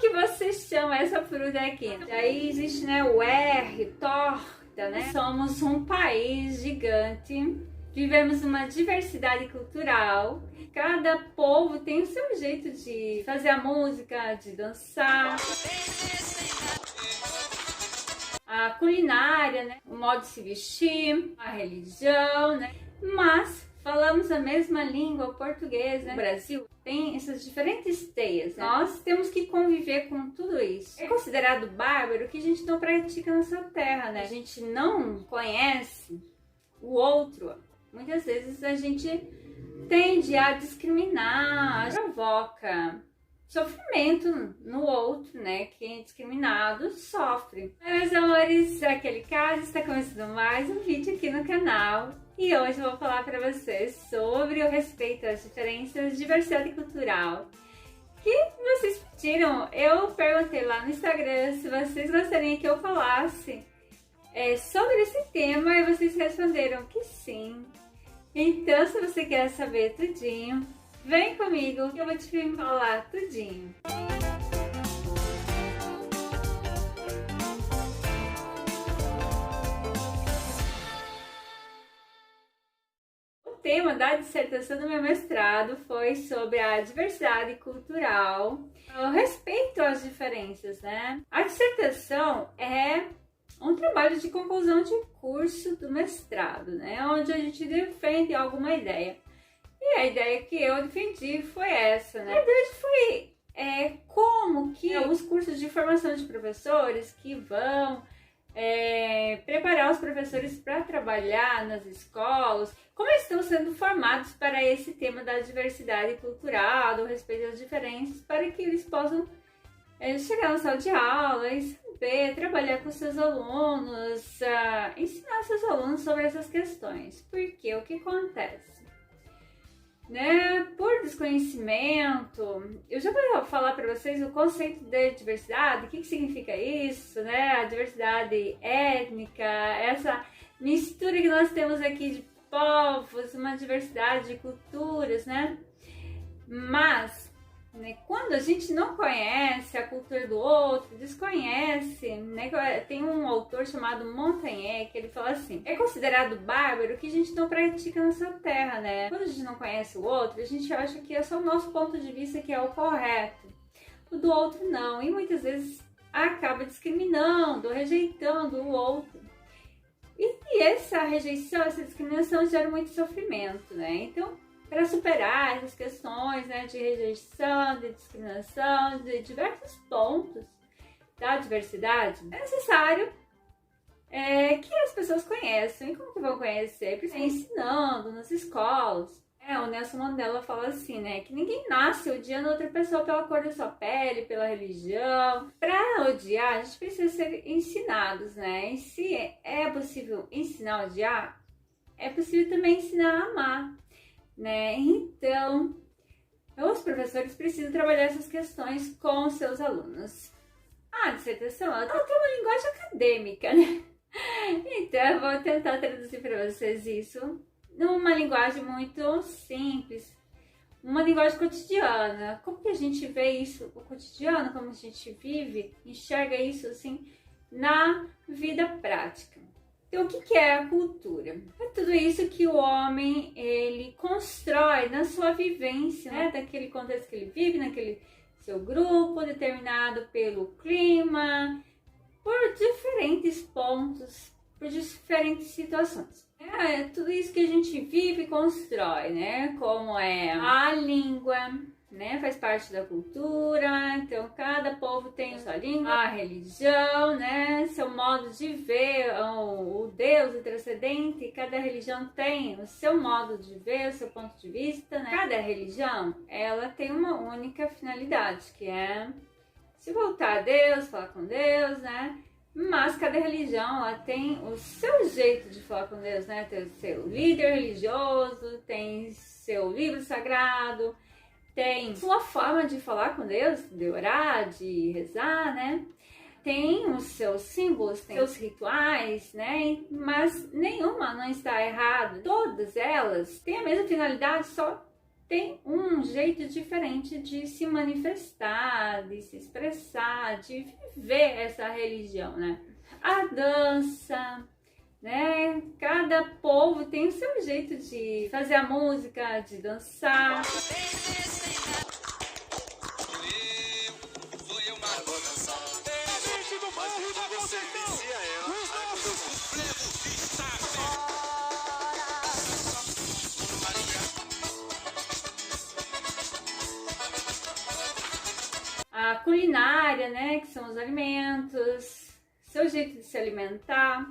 que você chama essa fruta aqui? Aí existe, né, o R, torta, né? Somos um país gigante, vivemos uma diversidade cultural. Cada povo tem o seu jeito de fazer a música, de dançar, a culinária, né? O modo de se vestir, a religião, né? Mas falamos a mesma língua, o português, né? O Brasil tem essas diferentes teias, né? Nós temos que conviver com tudo isso. É considerado bárbaro que a gente não pratica na sua terra, né? A gente não conhece o outro. Muitas vezes a gente tende a discriminar, provoca sofrimento no outro, né? Quem é discriminado sofre. Meus amores, aquele caso está começando mais um vídeo aqui no canal. E hoje eu vou falar para vocês sobre o respeito às diferenças, diversidade cultural. Que vocês pediram, eu perguntei lá no Instagram se vocês gostariam que eu falasse sobre esse tema e vocês responderam que sim. Então, se você quer saber tudinho, vem comigo que eu vou te falar tudinho. O tema da dissertação do meu mestrado foi sobre a diversidade cultural, o respeito às diferenças, né? A dissertação é um trabalho de conclusão de curso do mestrado, né? Onde a gente defende alguma ideia. E a ideia que eu defendi foi essa, né? A ideia foi como que os cursos de formação de professores que vão preparar os professores para trabalhar nas escolas, como eles estão sendo formados para esse tema da diversidade cultural, do respeito às diferenças, para que eles possam chegar na sala de aula e saber trabalhar com seus alunos, ensinar seus alunos sobre essas questões. Porque o que acontece? Né? Por desconhecimento, eu já vou falar para vocês o conceito de diversidade, o que significa isso, né? A diversidade étnica, essa mistura que nós temos aqui de povos, uma diversidade de culturas, né? Mas quando a gente não conhece a cultura do outro, desconhece, né? Tem um autor chamado Montaigne que ele fala assim: é considerado bárbaro que a gente não pratica na sua terra, né? Quando a gente não conhece o outro, a gente acha que é só o nosso ponto de vista que é o correto, o do outro não, e muitas vezes acaba discriminando, rejeitando o outro. E essa rejeição, essa discriminação gera muito sofrimento, né? Então, para superar essas questões, né, de rejeição, de discriminação, de diversos pontos da diversidade, é necessário que as pessoas conheçam. E como que vão conhecer? Ensinando nas escolas. O Nelson Mandela fala assim, né, que ninguém nasce odiando outra pessoa pela cor da sua pele, pela religião. Para odiar, a gente precisa ser ensinados, né? E se é possível ensinar a odiar, é possível também ensinar a amar, né? Então, os professores precisam trabalhar essas questões com seus alunos. A dissertação, ela tem uma linguagem acadêmica, né? Então, eu vou tentar traduzir para vocês isso numa linguagem muito simples, uma linguagem cotidiana. Como que a gente vê isso, o cotidiano, como a gente vive, enxerga isso assim na vida prática. Então, o que é a cultura? É tudo isso que o homem ele constrói na sua vivência, né? Daquele contexto que ele vive, naquele seu grupo, determinado pelo clima, por diferentes pontos, por diferentes situações. É tudo isso que a gente vive e constrói, né? Como é a língua, né? Faz parte da cultura, então cada povo tem a sua língua, a religião, né? Seu modo de ver o Deus, o transcendente, cada religião tem o seu modo de ver, o seu ponto de vista, né? Cada religião, ela tem uma única finalidade, que é se voltar a Deus, falar com Deus, né? Mas cada religião ela tem o seu jeito de falar com Deus, né? Tem o seu líder religioso, tem seu livro sagrado, tem sua forma de falar com Deus, de orar, de rezar, né? Tem os seus símbolos, tem os rituais, né? Mas nenhuma não está errada. Todas elas têm a mesma finalidade, só tem um jeito diferente de se manifestar, de se expressar, de viver essa religião, né? A dança, né? Cada povo tem o seu jeito de fazer a música, de dançar. A culinária, né, que são os alimentos, seu jeito de se alimentar,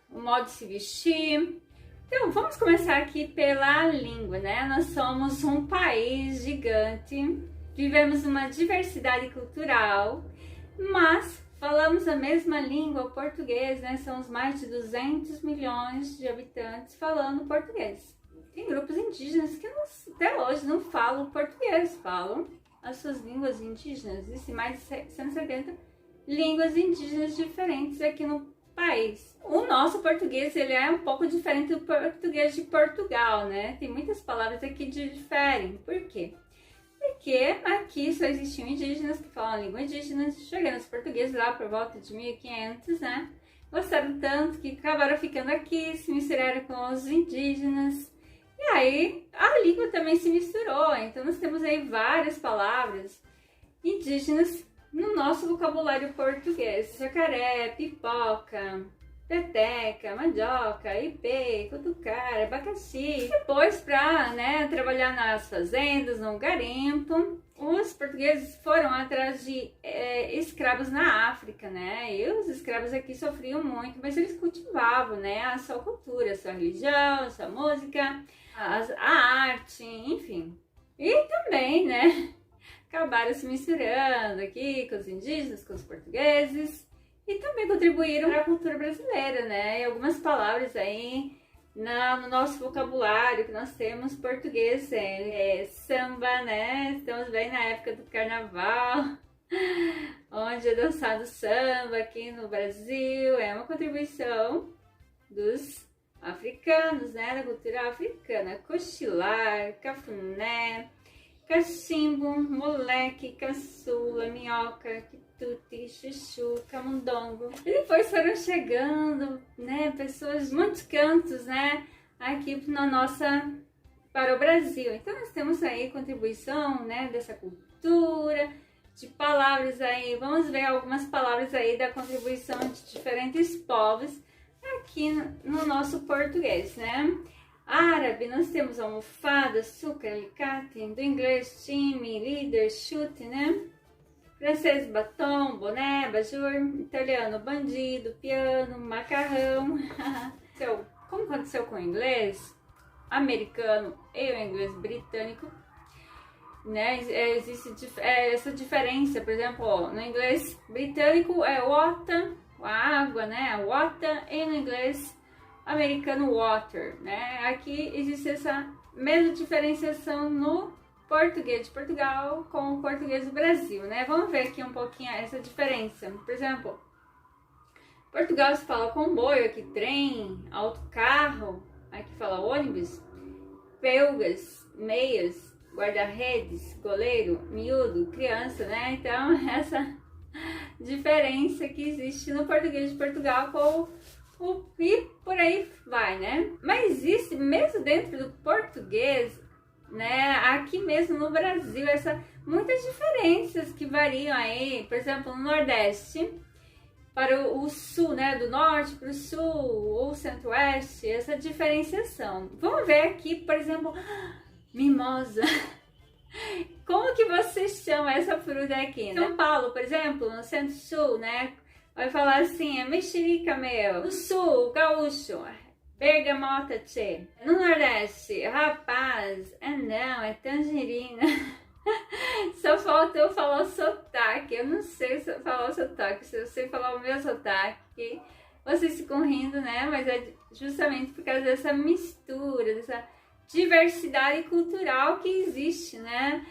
o modo de se vestir. Então, vamos começar aqui pela língua, né? Nós somos um país gigante, vivemos uma diversidade cultural, mas falamos a mesma língua, o português, né? São os mais de 200 milhões de habitantes falando português. Tem grupos indígenas que até hoje não falam português, falam as suas línguas indígenas. Existem mais de 170 línguas indígenas diferentes aqui no país. O nosso português, ele é um pouco diferente do português de Portugal, né? Tem muitas palavras aqui que diferem. Por quê? Porque aqui só existiam indígenas que falam a língua indígena, chegando os portugueses lá por volta de 1500, né? Gostaram tanto que acabaram ficando aqui, se misturaram com os indígenas. E aí a língua também se misturou, então nós temos aí várias palavras indígenas no nosso vocabulário português. Jacaré, pipoca, peteca, mandioca, ipê, cutucara, abacaxi. Depois, para, né, trabalhar nas fazendas, no garimpo, os portugueses foram atrás de escravos na África, né? E os escravos aqui sofriam muito, mas eles cultivavam, né, a sua cultura, a sua religião, a sua música, a arte, enfim. E também, né, acabaram se misturando aqui com os indígenas, com os portugueses, e também contribuíram para a cultura brasileira, né? E algumas palavras aí no nosso vocabulário que nós temos português é samba, né? Estamos bem na época do carnaval, onde é dançado samba aqui no Brasil. É uma contribuição dos africanos, né? Da cultura africana. Cochilar, cafuné, cachimbo, moleque, caçula, minhoca, quituti, chuchu, camundongo. E depois foram chegando, né, pessoas de muitos cantos, né, aqui para o Brasil. Então nós temos aí contribuição, né, dessa cultura, de palavras aí. Vamos ver algumas palavras aí da contribuição de diferentes povos aqui no nosso português, né? Árabe, nós temos almofada, açúcar, alicate, do inglês time, líder, chute, né? Francês, batom, boné, abajur, italiano, bandido, piano, macarrão. Como aconteceu com o inglês americano e o inglês britânico, né? Existe essa diferença, por exemplo, no inglês britânico é water, a água, né? Water, e no inglês americano water, né? Aqui existe essa mesma diferenciação no português de Portugal com o português do Brasil, né? Vamos ver aqui um pouquinho essa diferença. Por exemplo, Portugal se fala comboio, aqui trem, autocarro, aqui fala ônibus, pelgas, meias, guarda-redes, goleiro, miúdo, criança, né? Então, essa diferença que existe no português de Portugal com e por aí vai, né? Mas existe, mesmo dentro do português, né, aqui mesmo no Brasil, muitas diferenças que variam aí, por exemplo, no Nordeste para o Sul, né, do Norte para o Sul, ou Centro-Oeste, essa diferenciação. Vamos ver aqui, por exemplo, mimosa. Como que vocês chamam essa fruta aqui, né? São Paulo, por exemplo, no Centro-Sul, né, vai falar assim, é mexerica, meu. No Sul, gaúcho, bergamota, tchê. No Nordeste, rapaz, não, é tangerina. Só falta eu falar o sotaque. Eu não sei falar o sotaque. Se eu sei falar o meu sotaque, vocês ficam rindo, né? Mas é justamente por causa dessa mistura, dessa diversidade cultural que existe, né?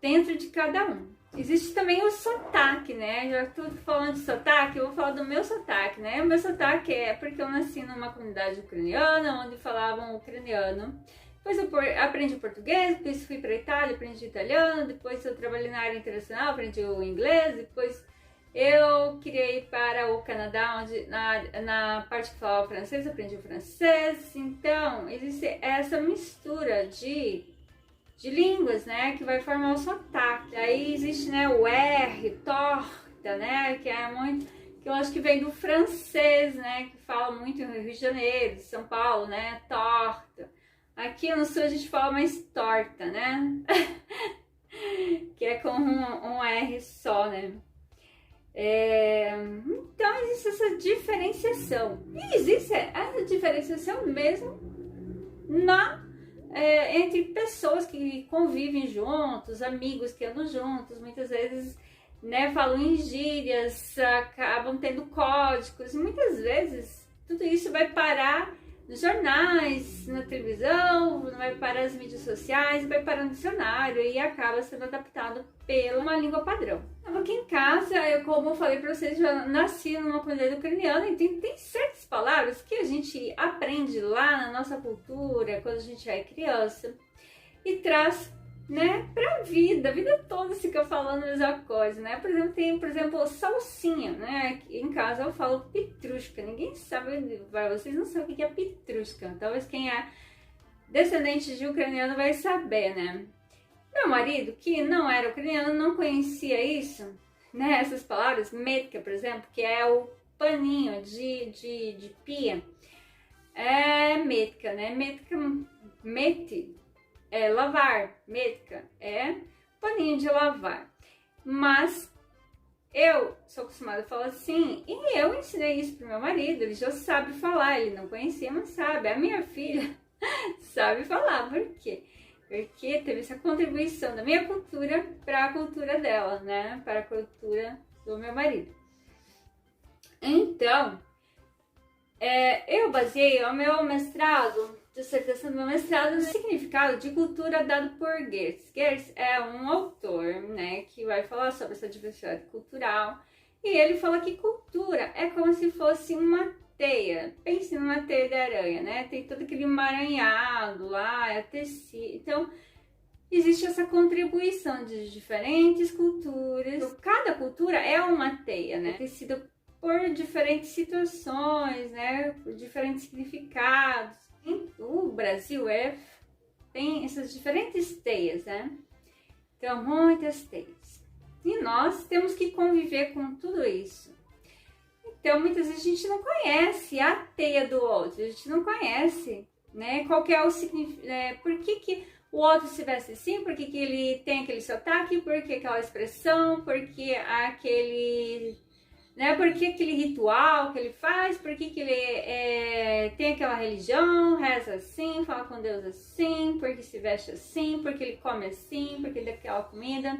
Dentro de cada um. Existe também o sotaque, né? Já estou falando de sotaque, eu vou falar do meu sotaque, né? O meu sotaque é porque eu nasci numa comunidade ucraniana, onde falavam ucraniano. Depois eu aprendi português, depois fui para a Itália, aprendi italiano, depois eu trabalhei na área internacional, aprendi o inglês, depois eu queria ir para o Canadá, onde na parte que falava francês, eu aprendi o francês. Então, existe essa mistura de línguas, né, que vai formar o sotaque. Aí existe, né, o R, torta, né, que é muito, que eu acho que vem do francês, né, que fala muito no Rio de Janeiro, de São Paulo, né, torta. Aqui no sul a gente fala mais torta, né, que é com um R só, né. Então existe essa diferenciação. E existe essa diferenciação mesmo entre pessoas que convivem juntos, amigos que andam juntos, muitas vezes, né, falam em gírias, acabam tendo códigos, e muitas vezes tudo isso vai parar nos jornais, na televisão, vai parar nas mídias sociais, vai parar no dicionário e acaba sendo adaptado pela uma língua padrão. Aqui em casa, como eu falei para vocês, já nasci numa comunidade ucraniana e tem certas palavras que a gente aprende lá na nossa cultura, quando a gente é criança, e traz, né, pra vida, a vida toda fica falando a mesma coisa, né? Por exemplo, tem, salsinha, né? Aqui em casa eu falo pitrusca, ninguém sabe, vocês não sabem o que é pitrusca, talvez quem é descendente de ucraniano vai saber, né? Meu marido, que não era ucraniano, não conhecia isso, né? Essas palavras, metka, por exemplo, que é o paninho de pia, é metka, né? Meti é lavar, metka é paninho de lavar. Mas eu sou acostumada a falar assim, e eu ensinei isso pro meu marido, ele já sabe falar, ele não conhecia, mas sabe. A minha filha sabe falar, por quê? Porque teve essa contribuição da minha cultura para a cultura dela, né? Para a cultura do meu marido. Então, eu baseei o meu mestrado, dissertação do meu mestrado, no significado de cultura dado por Geertz. Geertz é um autor, né, que vai falar sobre essa diversidade cultural. E ele fala que cultura é como se fosse uma teia. Pense numa teia de aranha, né? Tem todo aquele emaranhado lá, é tecido. Então, existe essa contribuição de diferentes culturas. Então, cada cultura é uma teia, né? É tecida por diferentes situações, né? Por diferentes significados. O Brasil tem essas diferentes teias, né? Então, muitas teias. E nós temos que conviver com tudo isso. Então, muitas vezes a gente não conhece a teia do outro, a gente não conhece, né, qual que é o significado, por que o outro se veste assim, por que ele tem aquele sotaque, por que aquela expressão, por que aquele, né, por que aquele ritual que ele faz, por que ele tem aquela religião, reza assim, fala com Deus assim, por que se veste assim, por que ele come assim, por que daquela comida.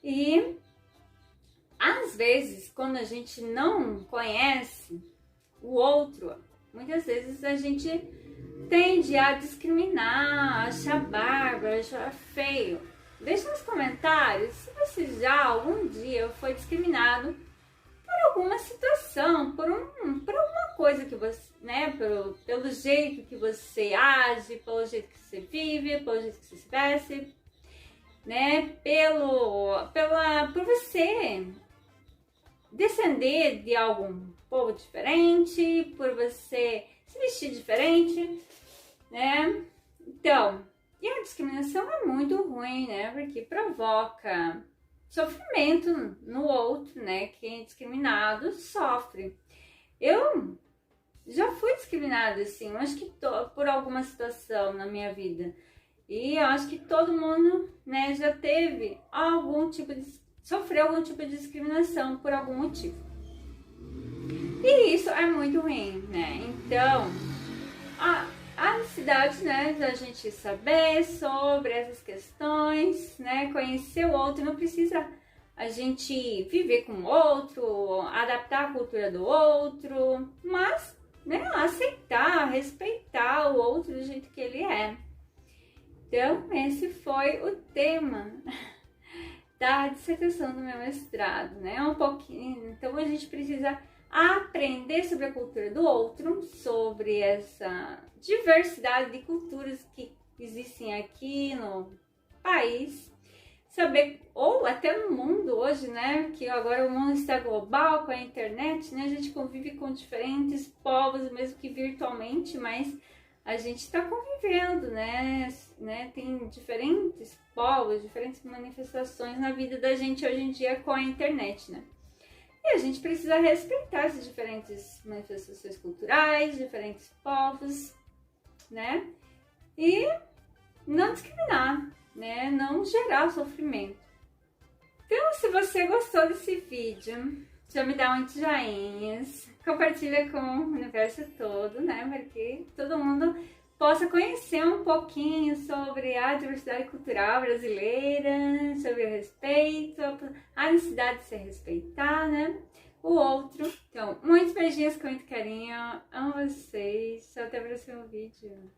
E às vezes, quando a gente não conhece o outro, muitas vezes a gente tende a discriminar, achar bárbaro, achar feio. Deixa nos comentários se você já algum dia foi discriminado por alguma situação, por alguma coisa que você, né, pelo jeito que você age, pelo jeito que você vive, pelo jeito que você se veste, né, por você descender de algum povo diferente, por você se vestir diferente, né? Então, e a discriminação é muito ruim, né? Porque provoca sofrimento no outro, né? Quem é discriminado sofre. Eu já fui discriminada, assim, eu acho que por alguma situação na minha vida. E eu acho que todo mundo, né, já teve sofreu algum tipo de discriminação por algum motivo. E isso é muito ruim, né? Então, a necessidade, né, da gente saber sobre essas questões, né, conhecer o outro, não precisa a gente viver com o outro, adaptar a cultura do outro, mas, né, aceitar, respeitar o outro do jeito que ele é. Então, esse foi o tema da dissertação do meu mestrado, né? Um pouquinho. Então, a gente precisa aprender sobre a cultura do outro, sobre essa diversidade de culturas que existem aqui no país, saber, ou até no mundo hoje, né, que agora o mundo está global com a internet, né, a gente convive com diferentes povos, mesmo que virtualmente, mas a gente está convivendo, né, tem diferentes povos, diferentes manifestações na vida da gente hoje em dia com a internet, né. E a gente precisa respeitar essas diferentes manifestações culturais, diferentes povos, né, e não discriminar, né? Não gerar sofrimento. Então, se você gostou desse vídeo, já me dá muitos joinhas, compartilha com o universo todo, né? Para que todo mundo possa conhecer um pouquinho sobre a diversidade cultural brasileira, sobre o respeito, a necessidade de se respeitar, né? O outro. Então, muitos beijinhos com muito carinho. Amo vocês. Até o próximo vídeo.